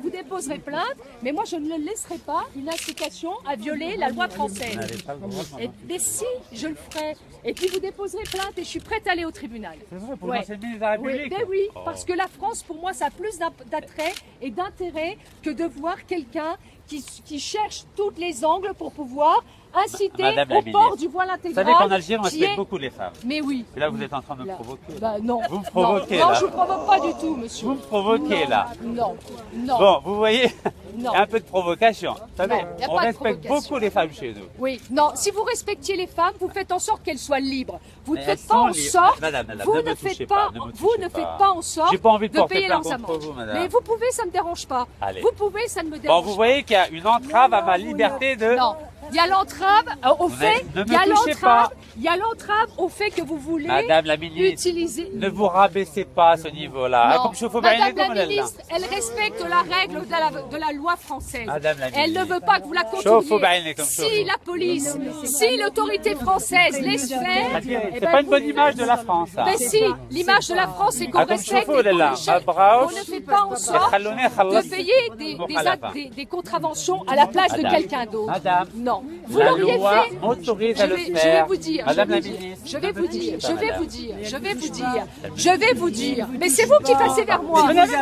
vous déposerez plainte, mais moi, je ne laisserai pas une incitation à violer la loi française.
Vous n'avez pas le droit, madame.
Mais si, je le ferai. Et puis vous déposerez plainte et je suis prête à aller au tribunal.
C'est vrai, pour
Ouais.
l'ancien ministre de la
Oui,
République.
ben oui,
Oh.
parce que la France, pour moi, ça a plus d'attrait et d'intérêt que de voir quelqu'un qui cherche tous les angles pour pouvoir inciter
Madame la
au port
ministre,
du voile
Vous
intégral.
savez qu'en Algérie, on
qui
respecte
est-
beaucoup les femmes.
Mais oui.
Et là, vous êtes en train de me
Là.
provoquer.
Bah, non.
Vous me provoquez,
non,
là.
je ne provoque pas du tout, monsieur.
Vous me provoquez,
Non,
là.
Non, non.
Bon, vous voyez, il y
Non.
a un peu de provocation. Vous savez,
Non, il y a
on
pas de
respecte
provocation.
beaucoup les femmes chez nous.
Oui, non, si vous respectiez les femmes, vous faites en sorte qu'elles soient libres. Vous ne
Mais
faites
elles
pas
sont
en
libres.
sorte,
Madame,
vous
ne
ne
me
faites
touchez
pas,
pas, ne me
vous
touchez
ne
pas.
faites pas en sorte
J'ai pas envie de porter
payer
plainte
leurs
contre
amendes.
vous, madame.
Mais vous pouvez, ça ne me dérange pas.
Allez.
Vous pouvez, ça ne me
Bon,
dérange
vous voyez qu'il y a une entrave à ma liberté de...
Non, il y a l'entrave au fait,
ne me
il y a
touchez
l'entrave,
pas.
il y a l'entrave au fait que vous voulez
Madame la ministre,
utiliser.
ne vous rabaissez pas à ce niveau-là. Ah,
Non.
comme je faut
Madame
comme
la
elle est là.
ministre, elle respecte la règle de la loi française.
Madame la
Elle ne
ministre.
veut pas que vous la
Chauffe au
contourniez.
bain, comme
Si
chauffe.
la police, si l'autorité française laisse faire, eh
C'est
ben,
pas une
vous-
bonne image de la France, ça.
Mais si, l'image de la France, c'est qu'on
Ah, comme
respecte
chauffe,
et
là.
qu'on
Bravo.
ne fait pas en sorte de payer des contraventions à la place de
Madame.
quelqu'un d'autre.
Madame.
Non. Vous
La
l'auriez
loi
fait.
m'autorise à le
Je vais
faire.
vous dire.
Madame
je
la
vais vous dire,
ministre,
Je vais
ne
vous
me
dire.
touchez
Je
pas,
vais
madame.
vous dire. Je vais vous dire. Je vais vous dire. Mais c'est vous qui passez vers moi.
Si vous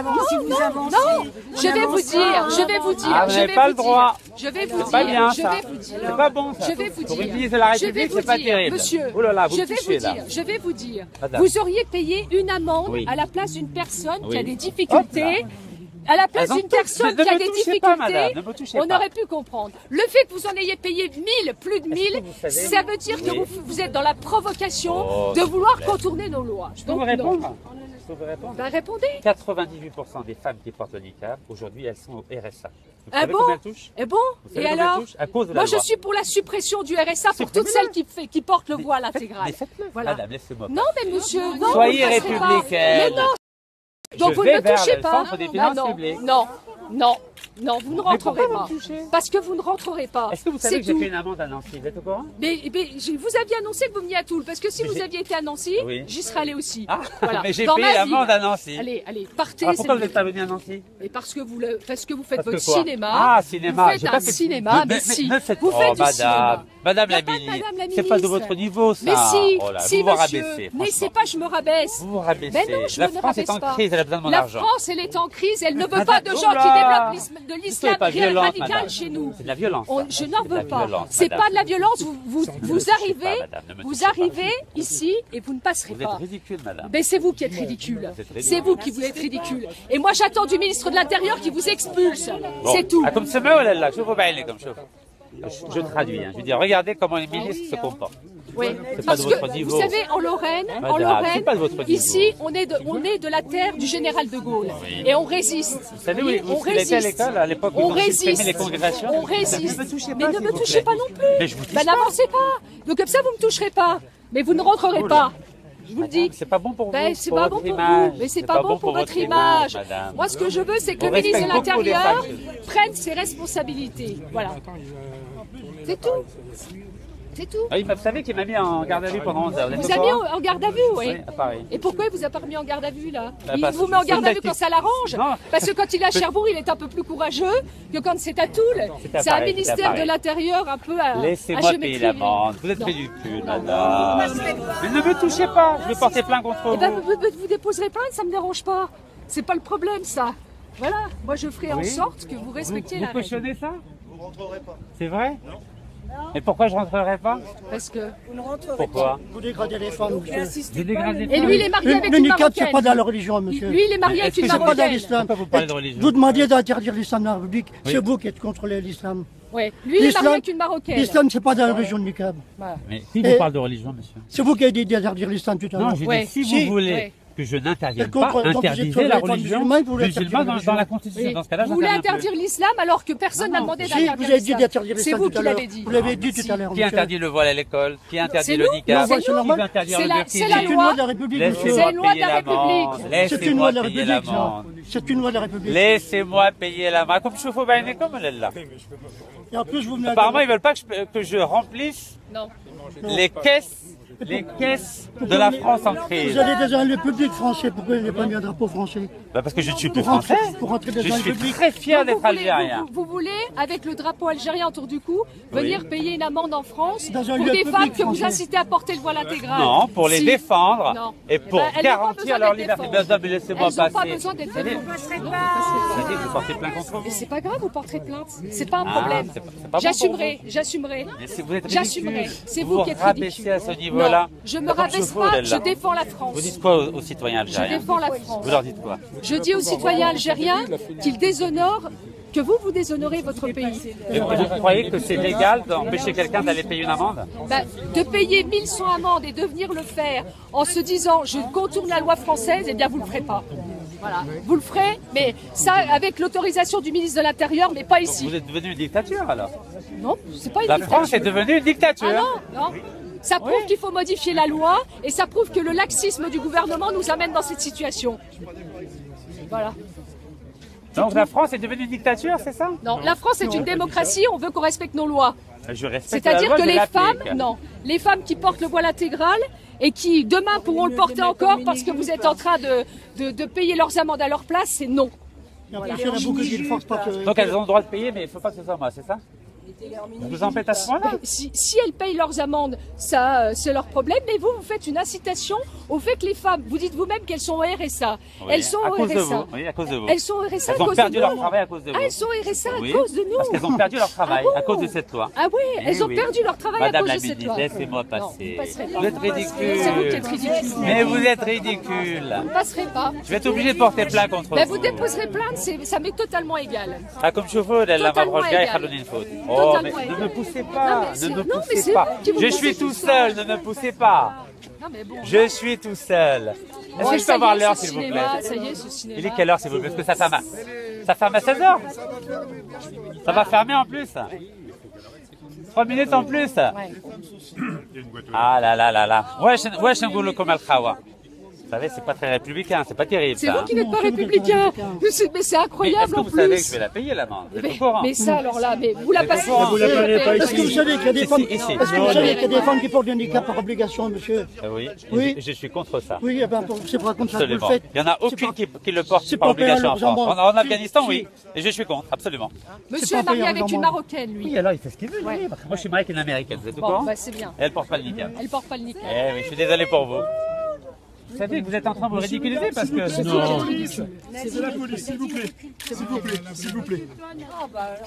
avancez,
Non, je vais vous dire, je vais vous dire,
Ah, vous
je
n'avez
vais
pas
vous
le droit.
dire, je vais vous
C'est pas bien,
dire, je
ça.
vais vous dire,
C'est pas bon, ça.
je vais vous
Pour
dire,
une ministre de la
je vais
République,
vous
c'est pas
dire,
terrible.
monsieur,
Oh là là, vous
je
me
vais
touchez,
vous
là.
dire, je vais vous dire,
Madame.
vous auriez payé une amende
Oui.
à la place d'une personne qui
Oui.
a des difficultés.
Hop
À la place
Elles ont
d'une
toutes-
personne
ne
qui a
me
des
touchez pas,
difficultés,
madame, ne me touchez
on
pas.
aurait pu comprendre. Le fait que vous en ayez payé 1000, plus de 1000,
vous savez-
ça veut dire que
Oui.
vous êtes dans la provocation
Oh,
de
s'il
vouloir
vous plaît.
contourner nos lois.
Je peux vous
Donc,
répondre
non.
Je peux vous répondre
Ben, répondez.
98% des femmes qui portent le niqab, aujourd'hui, elles sont au RSA. Vous
Ah
savez
bon
combien elles touchent
Et bon
Vous savez
Et
combien
alors
elles touchent À cause de la
Moi, je
loi.
suis pour la suppression du RSA pour toutes
Supprimez-le.
celles qui portent le voile intégral.
Mais faites-le.
Voilà.
Madame, laissez-moi.
Non, mais monsieur, non,
Soyez
vous ne passez pas.
républicaine.
Mais non. Donc
Je
vous
vais
ne me
vers
touchez
le
pas.
centre des finances
non,
publiques.
non, non, non, vous ne rentrerez
pourquoi
pas.
vous me touchez
Parce que vous ne rentrerez pas.
Est-ce que vous savez
C'est
que j'ai
tout.
fait une amende à Nancy Vous êtes au courant
Mais vous aviez annoncé que vous veniez à Toul, parce que si
Mais
vous
j'ai-
aviez été à Nancy,
Oui.
j'y serais allé aussi.
Ah,
Voilà.
mais j'ai
Dans
payé
ma
l'amende
ville.
à Nancy.
Allez, partez.
Alors pourquoi
c'est
vous n'êtes pas venu à Nancy
Et parce que vous faites
Parce que
votre
quoi
cinéma.
Ah, cinéma.
Vous
j'ai
faites
pas
un
fait-
cinéma, mais si.
ne faites-
Vous
oh,
faites du
madame,
cinéma.
Madame
Y a
la
pas de
ministre,
Madame la
c'est pas de
ministre.
votre niveau, ça.
Mais si,
Oh là,
si,
vous vous
monsieur.
rabaissez,
Mais c'est
franchement.
pas je me rabaisse.
Vous vous rabaissez.
Mais non, je
la
ne
France
rabaisse
est en
pas.
crise, elle a besoin de mon
La
argent.
France, elle est en crise, elle ne veut
Madame,
pas de gens
oula.
qui développent de
Soyez
l'islam
pas violente,
radical
madame.
chez nous.
C'est de la violence. ça.
Je n'en
C'est de la
veux pas.
violence,
C'est
madame.
pas de la violence. Vous
touchez
arrivez,
pas, madame, ne me
vous
touchez pas.
arrivez ici et vous ne passerez
Vous êtes
pas.
ridicule, madame.
Mais c'est vous qui êtes ridicule.
Vous êtes ridicule.
C'est vous qui vous êtes ridicule. Et moi, j'attends du ministre de l'Intérieur qui vous expulse.
Bon.
C'est tout.
Ah, comme ce mot, là, je vous baille comme chauffe. Je traduis. Je veux dire, regardez comment les ministres se comportent.
Oui.
C'est pas
Parce
de votre
que
niveau.
vous savez, en Lorraine,
c'est pas de votre niveau.
ici, on est de la terre du général de Gaulle. Et on résiste.
Vous savez où
on
il était à
résiste.
l'école, à l'époque où
On
ils ont supprimé
résiste.
les congrégations
On résiste.
Ne me touchez
Mais
pas,
ne
s'il
me
vous
touchez
plaît.
pas non plus.
Mais je vous touche
Ben,
pas.
n'avancez pas. Donc comme ça, vous ne me toucherez pas. Mais vous ne rentrerez
Oh là.
pas. Je vous le dis.
C'est pas bon pour vous.
Ben, c'est
pour
pas
votre
bon pour
image.
vous, mais c'est pas bon pour votre image.
madame.
Moi, ce que je veux, c'est que
On
le ministre de
respecte beaucoup les
l'Intérieur
femmes.
prenne ses responsabilités. Voilà. C'est tout. C'est tout.
Ah, vous savez qu'il m'a mis en garde à vue pendant 11 heures.
Vous avez mis en garde à vue, oui.
Oui, à Paris.
Et pourquoi il vous a pas remis en garde à vue là? Il
parce
vous
que
met en
c'est
garde à vue
tactique.
quand ça l'arrange.
Non.
Parce que quand il est à Cherbourg, il est un peu plus courageux que quand c'est à Toul.
C'est à
C'est un
Paris,
ministère
c'est à
de
Paris.
l'Intérieur un peu à
Laissez-moi payer
géométrie.
l'amende. Vous êtes
Non.
ridicule, madame. Mais ne me touchez pas. Je vais porter plainte contre
Eh ben,
vous.
vous déposerez plainte, ça me dérange pas. C'est pas le problème, ça. Voilà, moi je ferai en
Oui.
sorte que vous respectiez la
Vous
règle.
cautionnez ça?
Vous rentrerez pas.
C'est vrai? Mais pourquoi je rentrerai pas?
Parce que...
Pourquoi?
Vous dégradez les femmes, monsieur.
J'ai dégradé
Et lui, il est marié avec
Le
une
niqab, c'est
Marocaine.
pas dans la religion, monsieur.
Lui, il est marié avec
Est-ce
une
que
C'est pas dans
Marocaine.
l'islam.
Pourquoi vous parlez de religion?
Vous demandiez d'interdire l'islam dans la République.
Oui.
C'est vous qui êtes contre l'islam.
Ouais. Lui, il est marié avec une Marocaine.
L'islam, c'est pas dans la religion de niqab.
Voilà.
Mais qui vous
Et-
parle de religion, monsieur?
C'est vous qui avez dit d'interdire l'islam tout à
Non,
l'heure.
j'ai
Ouais.
dit si
Si.
vous voulez
Ouais.
que je n'intervienne
Et contre-
pas,
donc vous êtes
interdisez
contre
la
les femmes
religion
musulmanes, vous voulez
musulmane
interdire la
dans la
religion.
Constitution.
Oui.
Dans ce cas-là,
Vous voulez
j'interviens
interdire
plus.
l'islam alors que personne n'a demandé
Si,
d'interdire
vous avez dit
l'islam.
d'interdire
C'est
l'islam
vous
tout
qui
à l'heure.
l'avez dit.
Vous l'avez dit
Si.
tout à l'heure,
Qui
monsieur.
interdit le voile à l'école? Qui interdit
C'est
le
nous.
niqab?
Non, c'est
Qui
nous.
veut interdire
C'est
le
la-
burkini?
c'est la
C'est une
loi.
loi de la République, monsieur.
C'est
Laissez-moi
une loi de
payer
la
l'amende.
République.
C'est une loi
Laissez-moi
de la
payer
République, ça.
l'amende.
C'est une loi de la République.
Laissez-moi payer l'amende. Comme je fais بعينكم ولا لا?
Et en plus, vous venez
Apparemment, ils veulent pas que je remplisse
Non.
les caisses de la France en crise.
Vous allez dans le public français. Pourquoi il n'y a pas mis un drapeau français?
Bah parce que je ne suis plus
Pour rentrer-
français.
pour rentrer dans
Je
un
suis
public.
très fier
Donc,
d'être
vous voulez-
algérien.
vous voulez, avec le drapeau algérien autour du cou, venir payer une amende en France
Dans un
pour
lieu
des
public
femmes que vous
français.
incitez à porter le voile intégral.
Non, pour les
Si.
défendre
Non.
et
Eh
pour
ben, elles n'ont pas
garantir
besoin
leur
d'être
liberté.
défendues.
Ben, mais laissez-moi
Elles n'ont pas
passer.
besoin d'être
Vous savez,
défendues.
vous savez que vous portez plainte contre
Mais
vous.
c'est pas grave, vous porterez plainte. C'est pas un
Ah,
problème.
c'est pas bon
J'assumerai,
pour
j'assumerai.
Mais si vous êtes
J'assumerai.
ridicule.
C'est vous qui êtes
rabaissez
ridicule.
à ce niveau-là.
Non, je me
Comme
rabaisse
faut,
pas,
là.
je défends la France.
Vous dites quoi aux citoyens
Je
algériens?
défends la France.
Vous leur dites quoi?
Je dis aux citoyens algériens qu'ils déshonorent, que vous déshonorez votre pays.
Et vous croyez que c'est légal d'empêcher quelqu'un d'aller payer une amende?
Ben, de payer 1100 amendes et de venir le faire en se disant je contourne la loi française, eh bien vous le ferez pas. Voilà, vous le ferez, mais ça avec l'autorisation du ministre de l'Intérieur, mais pas ici.
Vous êtes devenu une dictature alors?
Non, c'est pas une
La
dictature.
France est devenue une dictature.
Ah non, non. Ça prouve qu'il faut modifier la loi et ça prouve que le laxisme du gouvernement nous amène dans cette situation. Voilà.
Donc la France est devenue une dictature, c'est ça?
Non, la France est une démocratie, on veut qu'on respecte nos lois.
Je respecte la
C'est-à-dire
loi,
que
je
les
l'applique.
femmes, non, les femmes qui portent le voile intégral et qui demain pourront le porter encore parce que vous êtes en train de payer leurs amendes à leur place, c'est non.
Monsieur, il y en a beaucoup qui ne forcent pas que...
Donc elles ont le droit de payer, mais il ne faut pas que ce soit moi, c'est ça? Vous embêtez à ce point-là?
Si elles payent leurs amendes, ça c'est leur problème, mais vous faites une incitation au fait que les femmes, vous dites vous-même qu'elles sont au RSA.
Oui,
Elles sont
à
au
cause de
RSA.
vous. Oui, à cause de vous.
Elles sont au RSA
Elles
à
ont
cause
perdu
de
leur
nous.
travail à cause de vous.
Ah, elles sont au RSA
Oui,
à cause de nous.
Parce qu'elles ont perdu leur travail
Ah bon
à cause de cette loi.
Ah oui, elles ont
oui.
perdu leur travail
Madame
à cause
la
de cette
ministre,
loi.
laissez-moi
Non,
passer.
vous passerez pas.
Vous êtes ridicule.
C'est vous qui êtes ridicule.
Mais vous êtes ridicule.
Vous ne passerez pas.
Je vais être obligé de porter plainte contre
Mais
vous.
vous déposerez plainte, ça m'est totalement égal.
Ah, comme chauffeur, elle va
Totalement
brocher,
égal.
il faute. Oh, mais
Totalement
ne
égal.
me poussez
Non,
pas,
mais c'est-
ne me
non, mais
poussez
c'est
pas.
vous qui vous
Je
poussez
suis
tout
tout
seul.
seul, ne me poussez pas.
Non mais bon.
Je suis tout seul. Est-ce
Bon,
que je
ça
peux
y
avoir
est,
l'heure,
ce
s'il vous plaît?
cinéma, ça y est, ce cinéma.
Il est quelle heure, s'il vous plaît? Parce que ça ferme à 16h. Ça va fermer en plus. 3 minutes en plus. Ah là là là là. Ouais, نقول لكم الخوا. Vous savez, c'est pas très républicain, c'est pas terrible
C'est
ça.
vous qui n'êtes pas républicain. Mais c'est
Mais est-ce
incroyable
que
en
vous savez que je
plus.
vais la payer l'amende? Vous êtes au courant?
Mais ça alors là, mais vous la passez.
Vous la
payez pas Est-ce que vous savez qu'il y a des femmes...
Ici.
Est-ce que vous savez qu'il y a des femmes qui portent du handicap par obligation, monsieur?
Oui,
Oui.
je suis contre ça.
Oui, eh ben, c'est pas comme ça que vous le
Absolument.
faites.
Il n'y en a aucune qui le porte
c'est
par
pas payant
obligation en
leurs
France.
amendes.
En Afghanistan,
Si.
oui. Et je suis contre, absolument.
Monsieur
pas
est marié
payant,
avec une
normalement.
Marocaine, lui.
Oui, alors il fait ce qu'il veut.
Ouais.
Moi, je suis marié avec une américaine, vous êtes au
Bon,
courant?
bah c'est bien.
Et elle porte pas le niqab.
Elle porte pas le niqab.
Eh oui, je suis désolé pour vous. Vous savez que vous êtes en train de vous ridiculiser parce que...
C'est
la police, s'il vous plaît. S'il vous plaît, s'il vous plaît.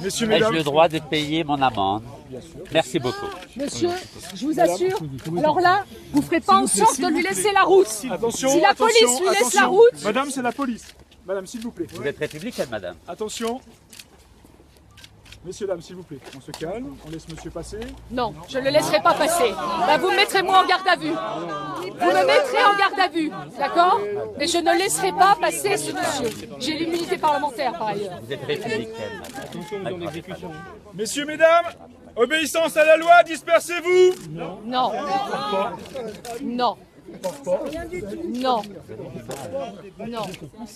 Messieurs,
Ai-je
mesdames,
le droit de payer mon amende? Merci beaucoup.
Monsieur, je vous assure, alors là, vous ferez pas en sorte de lui laisser la route.
attention,
Si la police
attention,
lui laisse
attention.
la route.
Madame, c'est la police. Madame, s'il vous plaît.
Vous êtes républicaine, madame?
Attention. Messieurs, dames, s'il vous plaît. On se calme, on laisse monsieur passer.
Non, je ne le laisserai pas passer. Bah, vous me mettrez moi en garde à vue. Vous me mettrez en garde à vue, d'accord? Mais je ne laisserai pas passer ce monsieur. J'ai l'immunité parlementaire par ailleurs.
Vous êtes républicaine, madame.
Messieurs, mesdames, obéissance à la loi, dispersez-vous.
Non. Non. Non. Non.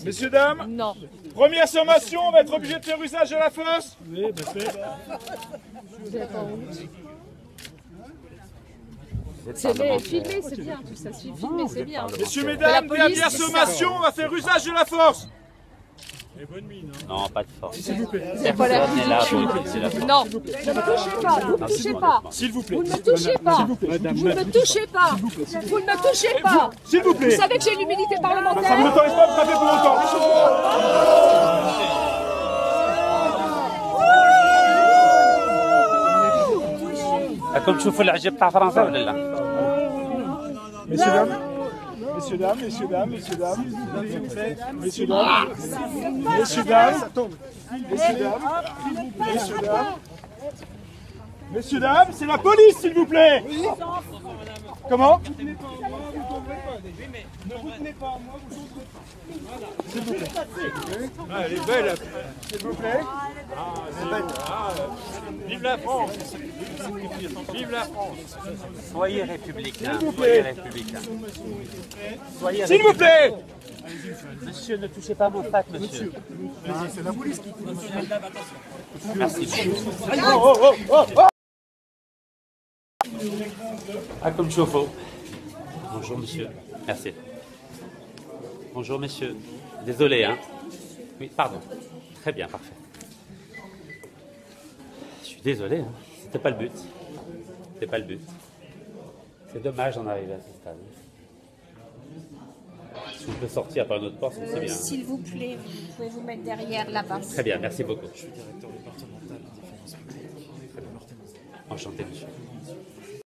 Messieurs, dames,
Non.
première sommation, on va être obligé de faire usage de la force.
Vous êtes en route.
Vous êtes
C'est
parlementaire.
filmé, c'est bien, tout ça. Filmé, c'est bien.
Messieurs,
La
mesdames,
police,
dernière sommation, on va faire usage de la force.
Non, pas de force.
S'il vous plaît.
pas la
Personne n'est là pour utiliser la force.
Non, ne me touchez pas, ne me touchez pas.
S'il vous plaît.
Vous ne me touchez pas. Vous ne me touchez pas. Vous ne me touchez pas.
S'il vous plaît.
Vous savez que j'ai l'humilité
Ça ne
parlementaire.
m'autorise pas à me frapper pour autant.
راكم تشوفوا العجب تاع فرنسا ولا لا؟
Messieurs, dames. Messieurs, dames, messieurs, dames, messieurs, dames. Messieurs, dames. Messieurs, dames. Messieurs, dames. Messieurs, dames. Messieurs, dames, c'est la police, s'il vous plaît. Comment? S'il vous plaît. Ah, elle est belle. S'il vous plaît. Vive la France. Vive la France.
Soyez républicains.
vous
Soyez
plaît.
républicains. Soyez
S'il vous plaît.
Monsieur, ne touchez pas mon sac, monsieur.
C'est la police qui...
Merci. Comme chauffe-eau. Bonjour, monsieur. Merci. Bonjour, monsieur. Désolé, hein. Oui, pardon. Très bien, parfait. Je suis désolé, hein. C'était pas le but. C'était pas le but. C'est dommage d'en arriver à ce stade. Si on peut sortir par notre porte, c'est bien.
S'il vous plaît, vous pouvez vous mettre derrière là-bas.
Très bien, merci beaucoup. Je suis directeur départemental de défense publique. Enchanté, monsieur.